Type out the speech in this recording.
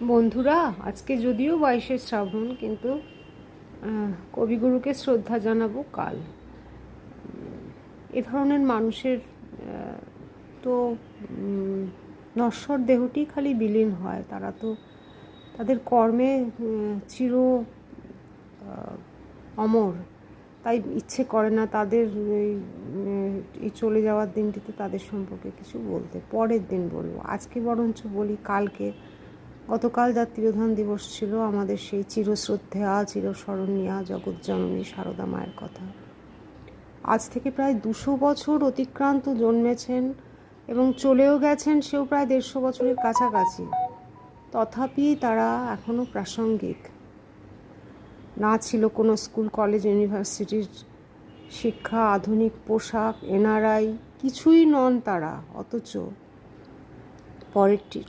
বন্ধুরা, আজকে যদিও 22শে শ্রাবণ, কিন্তু কবিগুরুকে শ্রদ্ধা জানাবো কাল। এ ধরনের মানুষের তো নশ্বর দেহটি খালি বিলীন হয়, তারা তো তাদের কর্মে চির অমর। তাই ইচ্ছে করে না তাদের এই চলে যাওয়ার দিনটিতে তাদের সম্পর্কে কিছু বলতে। পরের দিন বলবো, আজকে বরঞ্চ বলি কালকে। গতকাল যার তিরোধান দিবস ছিল, আমাদের সেই চিরশ্রদ্ধেয়া চিরস্মরণীয়া জগৎজননী সারদা মায়ের কথা। আজ থেকে প্রায় 200 বছর অতিক্রান্ত জন্মেছেন এবং চলেও গেছেন সেও প্রায় 150 বছরের কাছাকাছি। তথাপি তারা এখনও প্রাসঙ্গিক। না ছিল কোনো স্কুল কলেজ ইউনিভার্সিটির শিক্ষা, আধুনিক পোশাক, এনআরআই, কিছুই নন তারা। অথচ পরেরটি